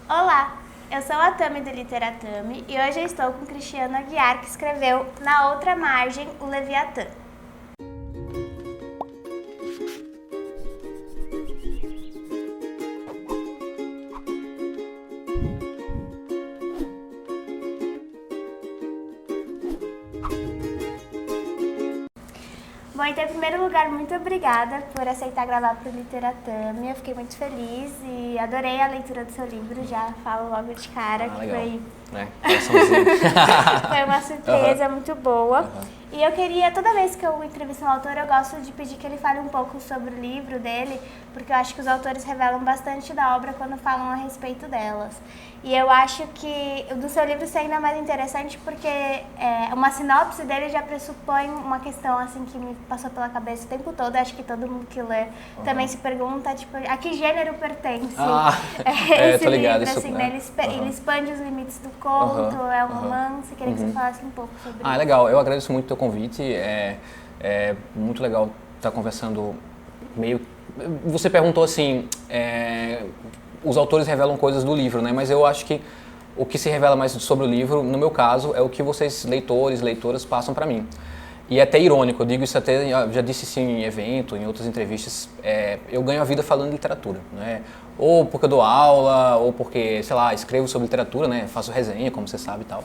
Olá, eu sou a Tami do Literatame e hoje eu estou com Cristiano Aguiar, que escreveu Na Outra Margem, o Leviatã. Bom, então, em primeiro lugar, muito obrigada por aceitar gravar para o Literatame. Eu fiquei muito feliz e adorei a leitura do seu livro, já falo logo de cara que legal. foi uma surpresa muito boa. E eu queria, toda vez que eu entrevisto um autor, eu gosto de pedir que ele fale um pouco sobre o livro dele, porque eu acho que os autores revelam bastante da obra quando falam a respeito delas. E eu acho que o do seu livro ser ainda mais interessante porque uma sinopse dele já pressupõe uma questão assim que me passou pela cabeça o tempo todo. Acho que todo mundo que lê também se pergunta, tipo, a que gênero pertence esse tô ligado, livro, isso, assim, né? né? Ele expande os limites do conto, é um romance. Queria que você falasse um pouco sobre isso. Legal. Eu agradeço muito o teu convite. É muito legal estar conversando meio... Você perguntou assim, os autores revelam coisas do livro, né? Mas eu acho que o que se revela mais sobre o livro, no meu caso, é o que vocês, leitores, leitoras, passam para mim. E é até irônico, eu digo isso até, já disse isso em evento, em outras entrevistas, eu ganho a vida falando de literatura, né? Ou porque eu dou aula, ou porque, sei lá, escrevo sobre literatura, né? Faço resenha, como você sabe e tal.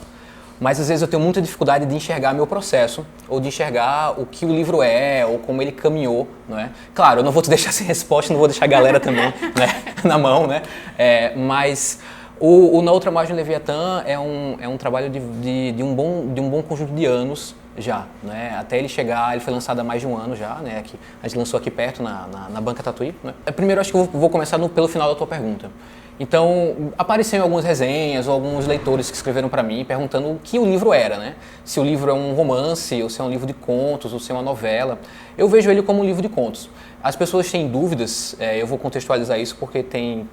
Mas às vezes eu tenho muita dificuldade de enxergar meu processo, ou de enxergar o que o livro é, ou como ele caminhou, não é? Claro, eu não vou te deixar sem resposta, não vou deixar a galera também, né, na mão, né? Mas o Na Outra Margem, Leviatã é um trabalho de um bom conjunto de anos já, né? Até ele chegar, ele foi lançado há mais de um ano já, né? A gente lançou aqui perto, na Banca Tatuí, né? Primeiro, acho que eu vou começar pelo final da tua pergunta. Então, apareceram algumas resenhas ou alguns leitores que escreveram para mim perguntando o que o livro era, né? Se o livro é um romance, ou se é um livro de contos, ou se é uma novela. Eu vejo ele como um livro de contos. As pessoas têm dúvidas, eu vou contextualizar isso porque tem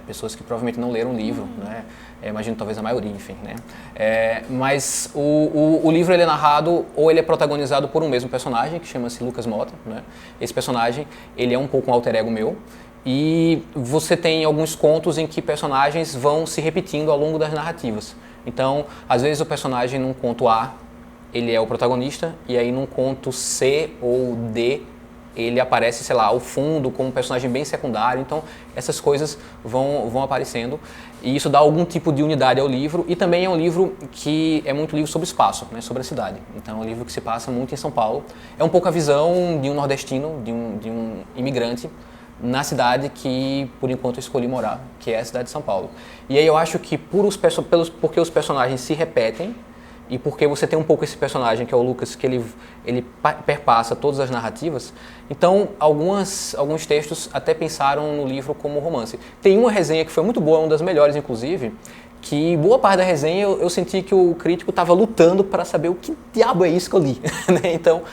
pessoas que provavelmente não leram o livro, né? Imagino talvez a maioria, enfim, né? Mas o livro ele é narrado ou ele é protagonizado por um mesmo personagem que chama-se Lucas Mota, né? Esse personagem ele é um pouco um alter ego meu. E você tem alguns contos em que personagens vão se repetindo ao longo das narrativas. Então, às vezes o personagem num conto A, ele é o protagonista, e aí num conto C ou D, ele aparece, sei lá, ao fundo como um personagem bem secundário. Então, essas coisas vão aparecendo e isso dá algum tipo de unidade ao livro. E também é um livro que é muito livro sobre espaço, né, sobre a cidade. Então, é um livro que se passa muito em São Paulo. É um pouco a visão de um nordestino, de um imigrante, na cidade que, por enquanto, eu escolhi morar, que é a cidade de São Paulo. E aí eu acho que porque os personagens se repetem e porque você tem um pouco esse personagem, que é o Lucas, que ele perpassa todas as narrativas, então alguns textos até pensaram no livro como romance. Tem uma resenha que foi muito boa, uma das melhores, inclusive, que boa parte da resenha eu senti que o crítico estava lutando para saber o que diabo é isso que eu li. Então,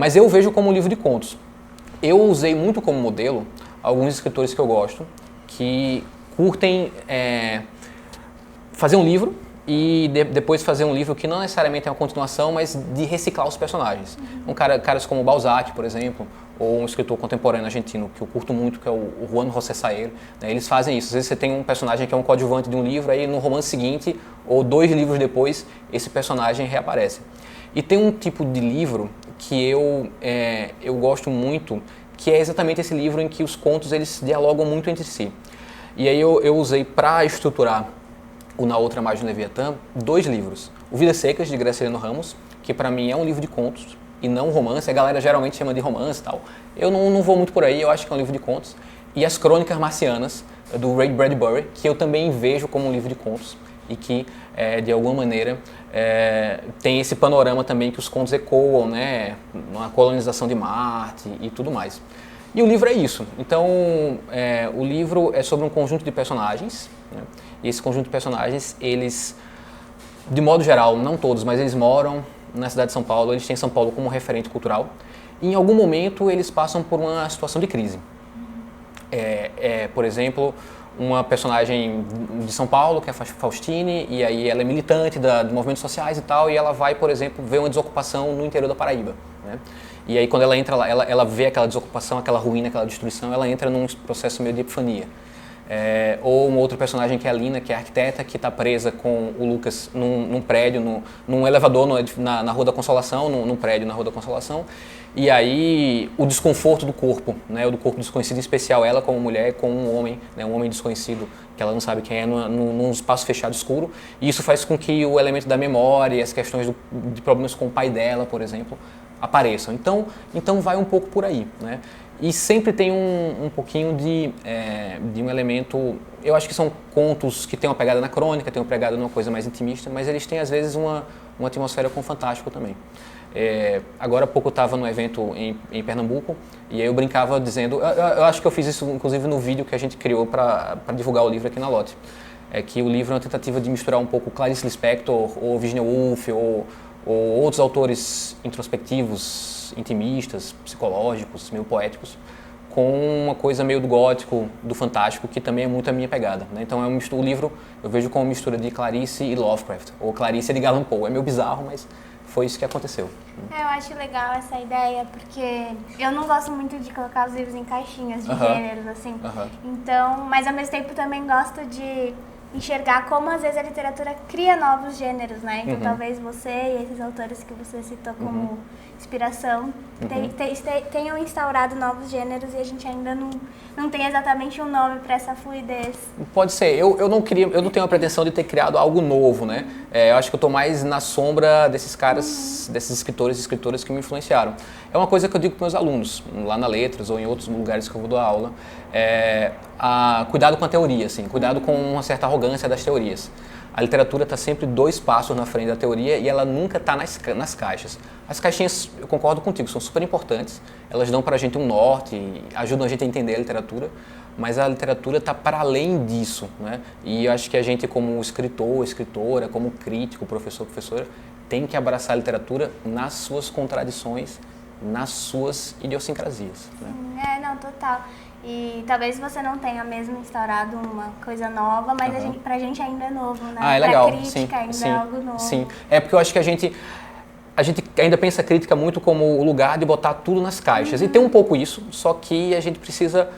mas eu vejo como um livro de contos. Eu usei muito como modelo alguns escritores que eu gosto, que curtem fazer um livro e depois fazer um livro que não necessariamente é uma continuação, mas de reciclar os personagens. Caras como Balzac, por exemplo, ou um escritor contemporâneo argentino que eu curto muito, que é o Juan José Saer, né? Eles fazem isso. Às vezes você tem um personagem que é um coadjuvante de um livro, aí no romance seguinte, ou 2 livros depois, esse personagem reaparece. E tem um tipo de livro que eu gosto muito, que é exatamente esse livro em que os contos eles dialogam muito entre si. E aí eu usei para estruturar o Na Outra Margem do Leviatã 2 livros. O Vidas Secas, de Graciliano Ramos, que para mim é um livro de contos e não um romance. A galera geralmente chama de romance e tal. Eu não vou muito por aí, eu acho que é um livro de contos. E As Crônicas Marcianas, do Ray Bradbury, que eu também vejo como um livro de contos e que, de alguma maneira, tem esse panorama também que os contos ecoam, né, na colonização de Marte e tudo mais. E o livro é isso. Então, o livro é sobre um conjunto de personagens, né, e esse conjunto de personagens, eles, de modo geral, não todos, mas eles moram na cidade de São Paulo, eles têm São Paulo como referente cultural, e em algum momento eles passam por uma situação de crise. Por exemplo, uma personagem de São Paulo, que é a Faustine, e aí ela é militante de movimentos sociais e tal, e ela vai, por exemplo, ver uma desocupação no interior da Paraíba, né? E aí quando ela entra lá, ela vê aquela desocupação, aquela ruína, aquela destruição, ela entra num processo meio de epifania. Ou um outro personagem que é a Lina, que é a arquiteta, que está presa com o Lucas num prédio, num elevador na Rua da Consolação, num prédio na Rua da Consolação. E aí o desconforto do corpo, né, o do corpo desconhecido, em especial ela como mulher com um homem, né, um homem desconhecido, que ela não sabe quem é, num espaço fechado escuro. E isso faz com que o elemento da memória, as questões de problemas com o pai dela, por exemplo, apareçam. Então vai um pouco por aí, né? E sempre tem um pouquinho de um elemento, eu acho que são contos que têm uma pegada anacrônica, têm uma pegada numa coisa mais intimista, mas eles têm às vezes uma atmosfera com fantástico também. Agora há pouco eu estava num evento em Pernambuco e aí eu brincava dizendo, eu acho que eu fiz isso inclusive no vídeo que a gente criou para divulgar o livro aqui na Lotte, é que o livro é uma tentativa de misturar um pouco Clarice Lispector ou Virginia Woolf ou outros autores introspectivos, intimistas, psicológicos, meio poéticos, com uma coisa meio do gótico, do fantástico, que também é muito a minha pegada, né? Então o livro eu vejo como uma mistura de Clarice e Lovecraft, ou Clarice e Edgar Allan Poe. É meio bizarro, mas foi isso que aconteceu. Eu acho legal essa ideia, porque eu não gosto muito de colocar os livros em caixinhas de gêneros, assim. Então, mas ao mesmo tempo também gosto de enxergar como às vezes a literatura cria novos gêneros, né? Então talvez você e esses autores que você citou como inspiração tenham instaurado novos gêneros e a gente ainda não tem exatamente um nome para essa fluidez. Pode ser. Eu não tenho a pretensão de ter criado algo novo, né? Eu acho que eu estou mais na sombra desses caras, desses escritores e escritoras que me influenciaram. É uma coisa que eu digo para meus alunos, lá na Letras ou em outros lugares que eu vou dar aula, cuidado com a teoria, assim, cuidado com uma certa arrogância das teorias. A literatura está sempre 2 passos na frente da teoria e ela nunca está nas caixas. As caixinhas, eu concordo contigo, são super importantes, elas dão para a gente um norte, ajudam a gente a entender a literatura, mas a literatura está para além disso, né? E eu acho que a gente, como escritor, escritora, como crítico, professor, professora, tem que abraçar a literatura nas suas contradições, nas suas idiosincrasias, né? Não, total. E talvez você não tenha mesmo instaurado uma coisa nova, mas pra gente ainda é novo, né? É legal. Pra crítica ainda é algo novo. Sim, porque eu acho que a gente ainda pensa a crítica muito como o lugar de botar tudo nas caixas. E tem um pouco isso, só que a gente precisa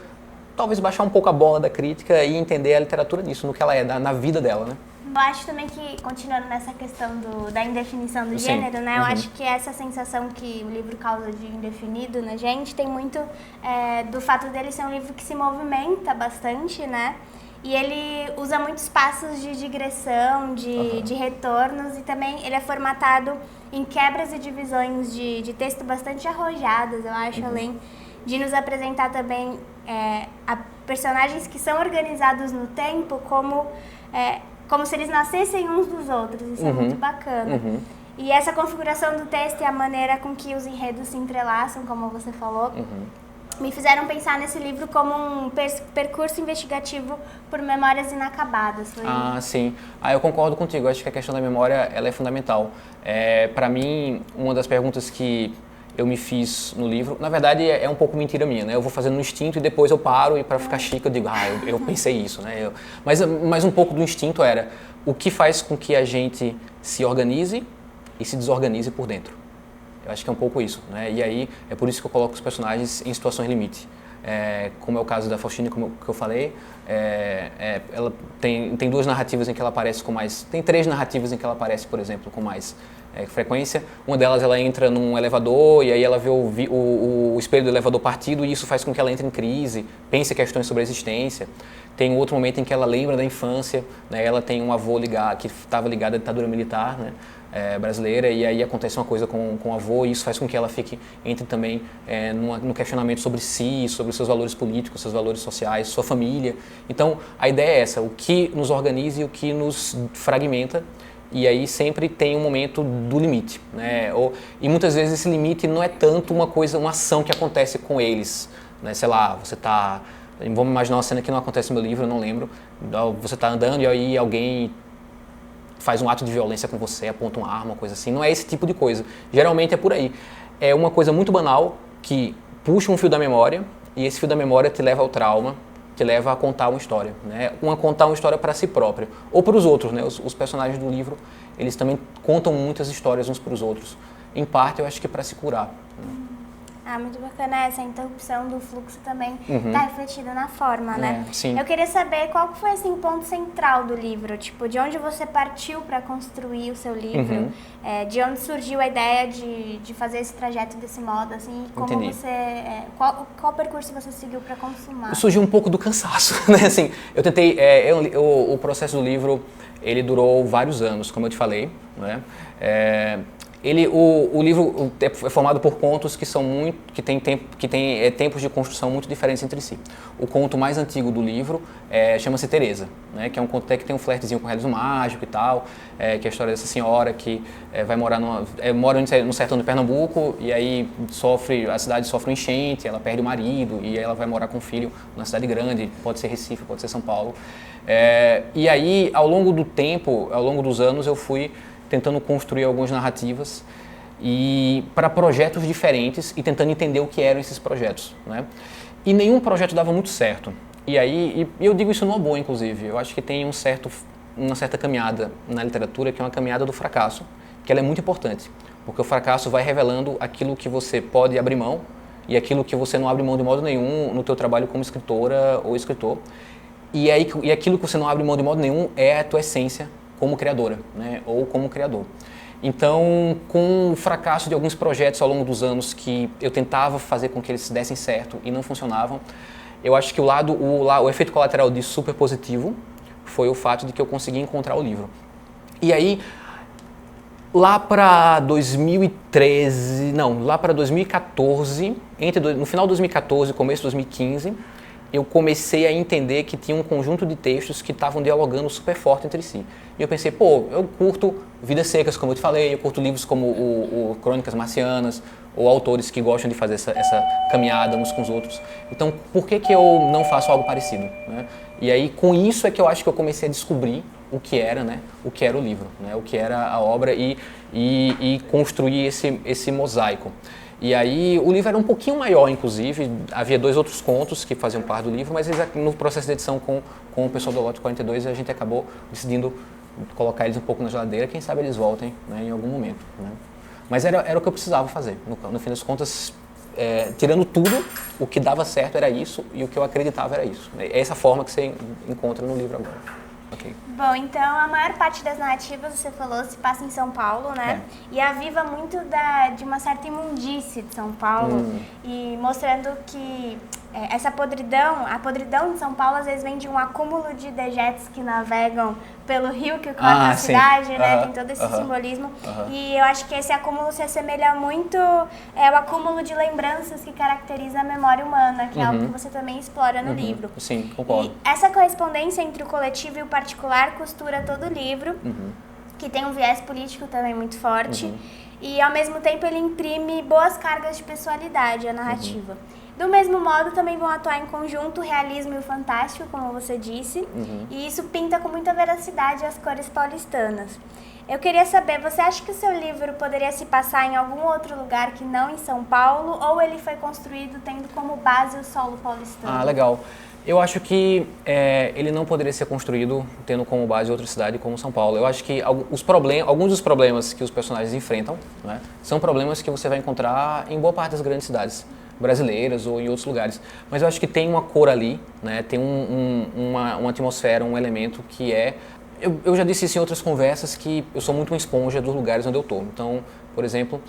talvez baixar um pouco a bola da crítica e entender a literatura nisso, no que ela é, na vida dela, né? Eu acho também que, continuando nessa questão da indefinição do gênero, né? Eu acho que essa sensação que o livro causa de indefinido na gente tem muito do fato dele ser um livro que se movimenta bastante, né? E ele usa muitos passos de digressão, de retornos, e também ele é formatado em quebras e divisões de texto bastante arrojadas, eu acho, além de nos apresentar também personagens que são organizados no tempo como se eles nascessem uns dos outros. Isso é muito bacana. E essa configuração do texto e a maneira com que os enredos se entrelaçam, como você falou, me fizeram pensar nesse livro como um percurso investigativo por memórias inacabadas. Sim. Eu concordo contigo. Eu acho que a questão da memória ela é fundamental. Para mim, uma das perguntas que eu me fiz no livro, na verdade é um pouco mentira minha, né? Eu vou fazendo no instinto e depois eu paro e para ficar chique eu digo, eu pensei isso, né? Mas um pouco do instinto era o que faz com que a gente se organize e se desorganize por dentro. Eu acho que é um pouco isso, né? E aí é por isso que eu coloco os personagens em situações limite. Como é o caso da Faustine, que eu falei, ela tem 2 narrativas em que ela aparece com mais... Tem 3 narrativas em que ela aparece, por exemplo, com mais frequência. Uma delas, ela entra num elevador e aí ela vê o espelho do elevador partido e isso faz com que ela entre em crise, pense questões sobre a existência. Tem outro momento em que ela lembra da infância, né? Ela tem um avô que estava ligado à ditadura militar, né? Brasileira, e aí acontece uma coisa com o avô e isso faz com que ela entre também no questionamento sobre si, sobre os seus valores políticos, seus valores sociais, sua família. Então, a ideia é essa, o que nos organiza e o que nos fragmenta, e aí sempre tem um momento do limite, né? E muitas vezes esse limite não é tanto uma ação que acontece com eles, né? Sei lá, você está... Vamos imaginar uma cena que não acontece no meu livro, eu não lembro. Você está andando e aí alguém faz um ato de violência com você, aponta uma arma, uma coisa assim. Não é esse tipo de coisa. Geralmente é por aí. É uma coisa muito banal que puxa um fio da memória e esse fio da memória te leva ao trauma, te leva a contar uma história, né? Contar uma história para si próprio ou para os outros, né? Os personagens do livro, eles também contam muitas histórias uns para os outros. Em parte, eu acho que para se curar. Ah, muito bacana. Essa interrupção do fluxo também está refletida na forma, né? Sim. Eu queria saber qual foi assim, o ponto central do livro, tipo, de onde você partiu para construir o seu livro, de onde surgiu a ideia de fazer esse trajeto desse modo, assim, e como Entendi. você, qual percurso você seguiu para consumar? Surgiu um pouco do cansaço, né? Assim, eu tentei, o processo do livro, ele durou vários anos, como eu te falei, né? O livro é formado por contos que têm tempos de construção muito diferentes entre si. O conto mais antigo do livro chama-se Teresa, né, que é um conto até que tem um flertezinho com o realismo mágico e tal, que é a história dessa senhora que vai morar mora no sertão de Pernambuco e aí a cidade sofre um enchente, ela perde o marido e aí ela vai morar com o filho na cidade grande, pode ser Recife, pode ser São Paulo. E aí, ao longo do tempo, ao longo dos anos, eu fui tentando construir algumas narrativas e para projetos diferentes e tentando entender o que eram esses projetos, né? E nenhum projeto dava muito certo. E aí, eu digo isso numa boa, inclusive, eu acho que tem uma certa caminhada na literatura, que é uma caminhada do fracasso, que ela é muito importante, porque o fracasso vai revelando aquilo que você pode abrir mão e aquilo que você não abre mão de modo nenhum no teu trabalho como escritora ou escritor. E aquilo que você não abre mão de modo nenhum é a tua essência como criadora, né? Ou como criador. Então, com o fracasso de alguns projetos ao longo dos anos que eu tentava fazer com que eles dessem certo e não funcionavam, eu acho que o efeito colateral disso super positivo foi o fato de que eu consegui encontrar o livro. E aí, lá para 2014, no final de 2014 e começo de 2015, eu comecei a entender que tinha um conjunto de textos que estavam dialogando super forte entre si. E eu pensei, eu curto Vidas Secas, como eu te falei, eu curto livros como o Crônicas Marcianas, ou autores que gostam de fazer essa caminhada uns com os outros. Então, por que eu não faço algo parecido, né? E aí, com isso é que eu acho que eu comecei a descobrir o que era, né? O que era o livro, né? O que era a obra e construir esse mosaico. E aí o livro era um pouquinho maior, inclusive, havia 2 outros contos que faziam parte do livro, mas no processo de edição com o pessoal do Lote 42 a gente acabou decidindo colocar eles um pouco na geladeira, quem sabe eles voltem, né, em algum momento, né? Mas era o que eu precisava fazer, no fim das contas, tirando tudo, o que dava certo era isso e o que eu acreditava era isso. É essa forma que você encontra no livro agora. Okay. Bom, então a maior parte das narrativas, você falou, se passa em São Paulo, né? E aviva muito de uma certa imundície de São Paulo e mostrando que a podridão de São Paulo às vezes vem de um acúmulo de dejetos que navegam pelo rio que corta a cidade, né? Tem todo esse simbolismo. E eu acho que esse acúmulo se assemelha muito ao acúmulo de lembranças que caracteriza a memória humana, que é algo que você também explora no livro. Sim, concordo. E essa correspondência entre o coletivo e o particular costura todo o livro, que tem um viés político também muito forte, e ao mesmo tempo ele imprime boas cargas de pessoalidade à narrativa. Do mesmo modo, também vão atuar em conjunto o realismo e o fantástico, como você disse, e isso pinta com muita veracidade as cores paulistanas. Eu queria saber, você acha que o seu livro poderia se passar em algum outro lugar que não em São Paulo, ou ele foi construído tendo como base o solo paulistano? Ah, legal. Eu acho que ele não poderia ser construído tendo como base outra cidade como São Paulo. Eu acho que alguns dos problemas que os personagens enfrentam, né, são problemas que você vai encontrar em boa parte das grandes cidades brasileiras ou em outros lugares. Mas eu acho que tem uma cor ali, né, tem uma atmosfera, um elemento que é... Eu já disse isso em outras conversas, que eu sou muito uma esponja dos lugares onde eu estou. Então, por exemplo,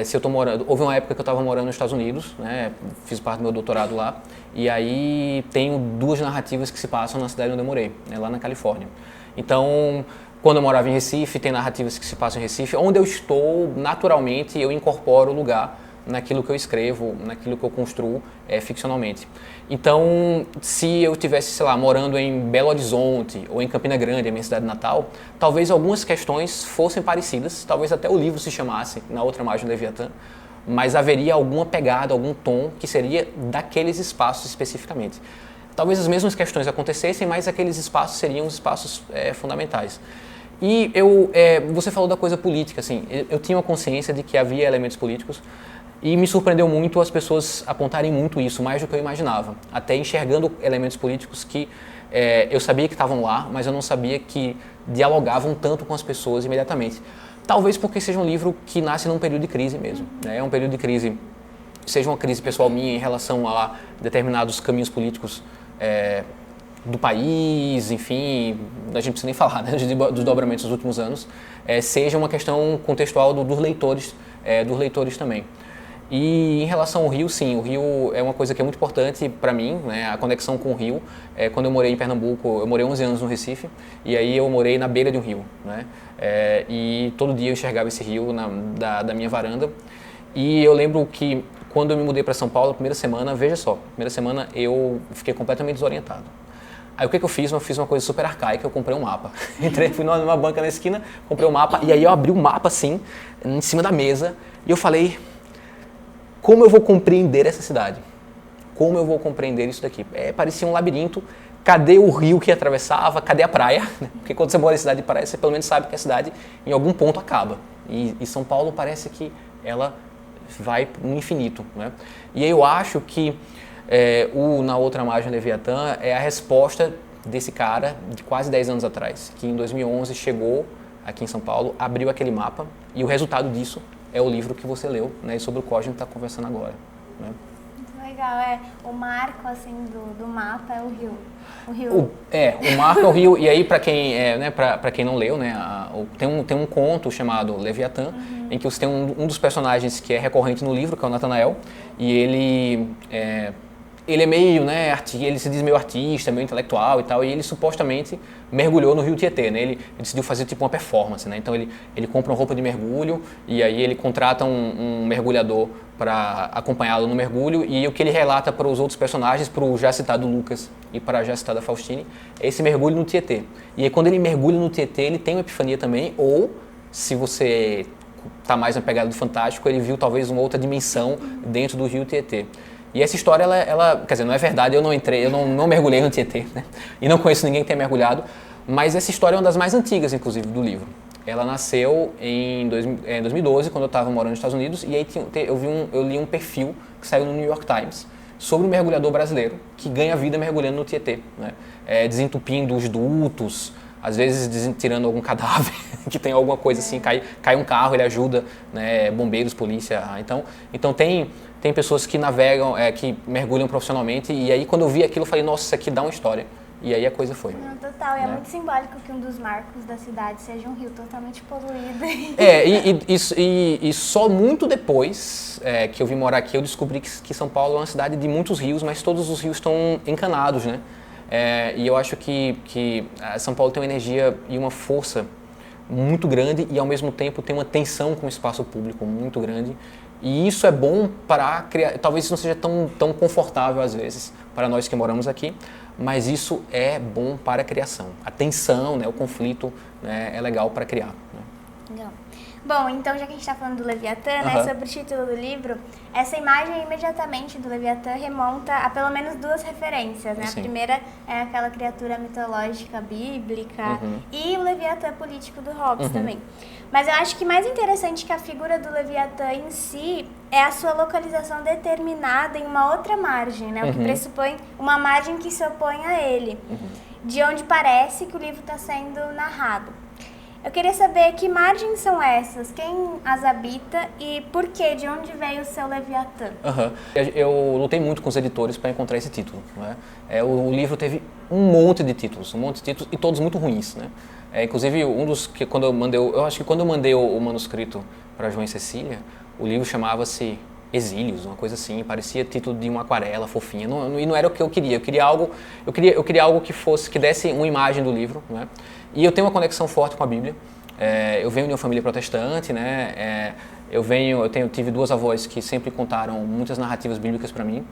se eu estou morando... Houve uma época que eu estava morando nos Estados Unidos, né, fiz parte do meu doutorado lá, e aí tenho 2 narrativas que se passam na cidade onde eu morei, né, lá na Califórnia. Então, quando eu morava em Recife, tem narrativas que se passam em Recife. Onde eu estou, naturalmente, eu incorporo o lugar naquilo que eu escrevo, naquilo que eu construo ficcionalmente. Então, se eu estivesse, sei lá, morando em Belo Horizonte ou em Campina Grande, a minha cidade natal, talvez algumas questões fossem parecidas, talvez até o livro se chamasse Na Outra Margem do Leviatã, mas haveria alguma pegada, algum tom que seria daqueles espaços especificamente. Talvez as mesmas questões acontecessem, mas aqueles espaços seriam os espaços fundamentais. E você falou da coisa política, assim, eu tinha uma consciência de que havia elementos políticos. E me surpreendeu muito as pessoas apontarem muito isso, mais do que eu imaginava. Até enxergando elementos políticos que eu sabia que estavam lá, mas eu não sabia que dialogavam tanto com as pessoas imediatamente. Talvez porque seja um livro que nasce num período de crise mesmo, né? É um período de crise seja uma crise pessoal minha em relação a determinados caminhos políticos do país, enfim, a gente não precisa nem falar, né, dos desdobramentos dos últimos anos, seja uma questão contextual dos leitores também. E em relação ao Rio, sim, o Rio é uma coisa que é muito importante para mim, né, a conexão com o Rio. Quando eu morei em Pernambuco, eu morei 11 anos no Recife, e aí eu morei na beira de um rio, né, e todo dia eu enxergava esse rio da minha varanda. E eu lembro que quando eu me mudei para São Paulo, a primeira semana, veja só, primeira semana eu fiquei completamente desorientado. Aí o que eu fiz? Eu fiz uma coisa super arcaica, eu comprei um mapa. Fui numa banca na esquina, comprei um mapa, e aí eu abri o mapa assim, em cima da mesa, e eu falei, como eu vou compreender essa cidade? Como eu vou compreender isso daqui? Parecia um labirinto, cadê o rio que atravessava, cadê a praia? Porque quando você mora em cidade de praia, você pelo menos sabe que a cidade em algum ponto acaba. E São Paulo parece que ela vai no infinito, né? E aí eu acho que Na Outra Margem, Leviatã é a resposta desse cara de quase 10 anos atrás, que em 2011 chegou aqui em São Paulo, abriu aquele mapa, e o resultado disso é o livro que você leu, né, sobre o qual a gente está conversando agora, né? Muito legal, o marco assim do mapa é o rio. O marco é o rio, e aí para quem, para quem não leu, né, tem um conto chamado Leviatã, em que você tem um dos personagens que é recorrente no livro, que é o Natanael, e ele é meio, né, ele se diz meio artista, meio intelectual e tal, e ele supostamente mergulhou no rio Tietê, né? Ele decidiu fazer tipo uma performance, né? Então ele compra uma roupa de mergulho e aí ele contrata um mergulhador para acompanhá-lo no mergulho, e o que ele relata para os outros personagens, para o já citado Lucas e para a já citada Faustine, é esse mergulho no Tietê. E aí quando ele mergulha no Tietê, ele tem uma epifania também, ou se você está mais na pegada do fantástico, ele viu talvez uma outra dimensão dentro do rio Tietê. E essa história, ela, quer dizer, não é verdade, eu não mergulhei no Tietê, né? E não conheço ninguém que tenha mergulhado, mas essa história é uma das mais antigas, inclusive, do livro. Ela nasceu em 2012, quando eu estava morando nos Estados Unidos, e aí eu li um perfil que saiu no New York Times sobre um mergulhador brasileiro que ganha vida mergulhando no Tietê, né? Desentupindo os dutos, às vezes tirando algum cadáver, que tem alguma coisa assim, cai um carro, ele ajuda, né, bombeiros, polícia. Então tem pessoas que navegam, que mergulham profissionalmente, e aí quando eu vi aquilo eu falei, nossa, isso aqui dá uma história. E aí a coisa foi. Não, total, e é muito simbólico que um dos marcos da cidade seja um rio totalmente poluído. E só muito depois que eu vim morar aqui, eu descobri que São Paulo é uma cidade de muitos rios, mas todos os rios estão encanados, né? E eu acho que São Paulo tem uma energia e uma força muito grande, e ao mesmo tempo tem uma tensão com o espaço público muito grande. E isso é bom para criar, talvez isso não seja tão confortável às vezes para nós que moramos aqui, mas isso é bom para a criação. A tensão, né, o conflito, né, é legal para criar, né? Legal. Bom, então já que a gente está falando do Leviatã, né, sobre o título do livro, essa imagem imediatamente do Leviatã remonta a pelo menos duas referências, né? Sim. A primeira é aquela criatura mitológica bíblica e o Leviatã político do Hobbes também. Mas eu acho que mais interessante que a figura do Leviatã em si é a sua localização determinada em uma outra margem, né? O que pressupõe uma margem que se opõe a ele, de onde parece que o livro está sendo narrado. Eu queria saber que margens são essas, quem as habita e por quê, de onde veio o seu Leviatã? Eu lutei muito com os editores para encontrar esse título, né? O livro teve um monte de títulos e todos muito ruins, né? Inclusive um dos que quando eu mandei o manuscrito para João e Cecília, o livro chamava-se Exílios, uma coisa assim, parecia título de uma aquarela fofinha, e não era o que eu queria. Eu queria algo que desse uma imagem do livro, né? E eu tenho uma conexão forte com a Bíblia. Eu venho de uma família protestante, né? Tive duas avós que sempre contaram muitas narrativas bíblicas para mim.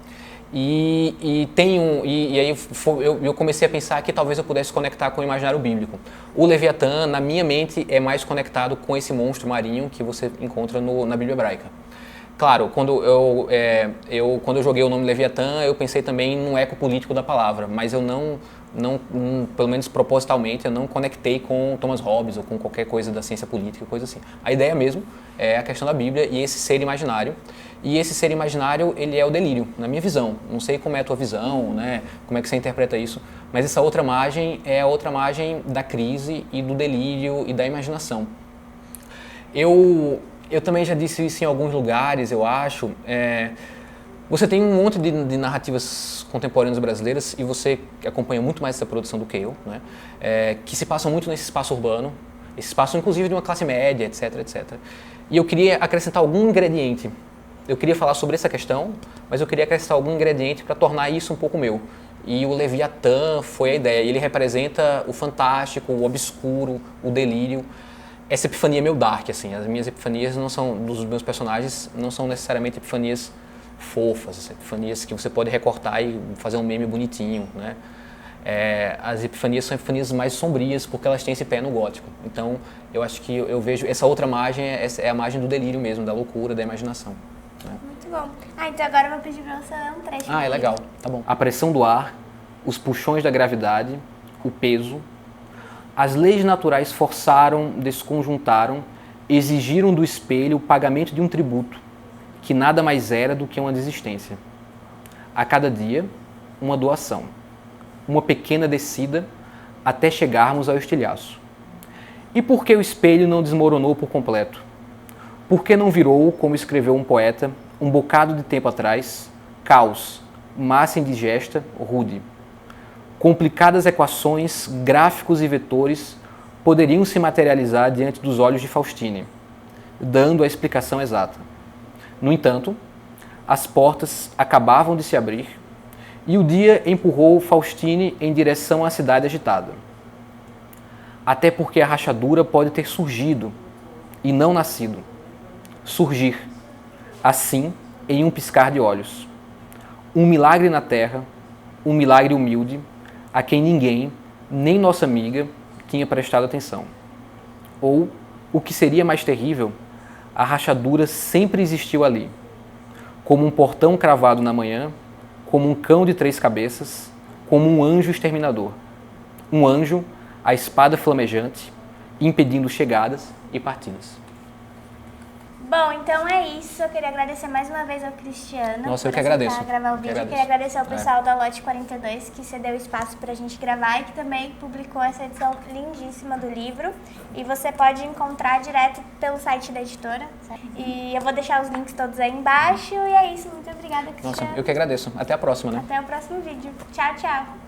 E aí eu comecei a pensar que talvez eu pudesse conectar com o imaginário bíblico. O Leviatã, na minha mente, é mais conectado com esse monstro marinho que você encontra na Bíblia hebraica. Claro, quando eu joguei o nome Leviatã, eu pensei também num eco político da palavra, mas eu não, pelo menos propositalmente, eu não conectei com Thomas Hobbes ou com qualquer coisa da ciência política, coisa assim. A ideia mesmo é a questão da Bíblia e esse ser imaginário. E esse ser imaginário, ele é o delírio, na minha visão. Não sei como é a tua visão, né? Como é que você interpreta isso, mas essa outra margem é a outra margem da crise e do delírio e da imaginação. Eu também já disse isso em alguns lugares, eu acho. Você tem um monte de narrativas contemporâneas brasileiras e você acompanha muito mais essa produção do que eu, né? Que se passam muito nesse espaço urbano, esse espaço inclusive de uma classe média, etc, etc. E eu queria acrescentar algum ingrediente. Eu queria falar sobre essa questão, mas eu queria acrescentar algum ingrediente para tornar isso um pouco meu. E o Leviatã foi a ideia. Ele representa o fantástico, o obscuro, o delírio. Essa epifania é meio dark, assim. As minhas epifanias não são, dos meus personagens, não são necessariamente epifanias fofas, epifanias que você pode recortar e fazer um meme bonitinho, né? As epifanias são epifanias mais sombrias porque elas têm esse pé no gótico. Então, eu acho que eu vejo essa outra margem, é a margem do delírio mesmo, da loucura, da imaginação. Né? Muito bom. Então agora eu vou pedir pra você ler um trecho. É legal. Tá bom. A pressão do ar, os puxões da gravidade, o peso, as leis naturais forçaram, desconjuntaram, exigiram do espelho o pagamento de um tributo, que nada mais era do que uma desistência. A cada dia, uma doação. Uma pequena descida até chegarmos ao estilhaço. E por que o espelho não desmoronou por completo? Por que não virou, como escreveu um poeta, um bocado de tempo atrás, caos, massa indigesta, rude? Complicadas equações, gráficos e vetores poderiam se materializar diante dos olhos de Faustine, dando a explicação exata. No entanto, as portas acabavam de se abrir e o dia empurrou Faustine em direção à cidade agitada. Até porque a rachadura pode ter surgido e não nascido. Surgir, assim, em um piscar de olhos. Um milagre na terra, um milagre humilde, a quem ninguém, nem nossa amiga, tinha prestado atenção. Ou, o que seria mais terrível, a rachadura sempre existiu ali, como um portão cravado na manhã, como um cão de 3 cabeças, como um anjo exterminador. Um anjo, a espada flamejante, impedindo chegadas e partidas. Bom, então é isso. Eu queria agradecer mais uma vez ao Cristiano. Nossa, eu que agradeço. Por gravar o vídeo. Eu queria agradecer ao pessoal da Lote 42 que cedeu espaço pra gente gravar e que também publicou essa edição lindíssima do livro. E você pode encontrar direto pelo site da editora. E eu vou deixar os links todos aí embaixo. E é isso. Muito obrigada, Cristiano. Nossa, eu que agradeço. Até a próxima, né? Até o próximo vídeo. Tchau, tchau.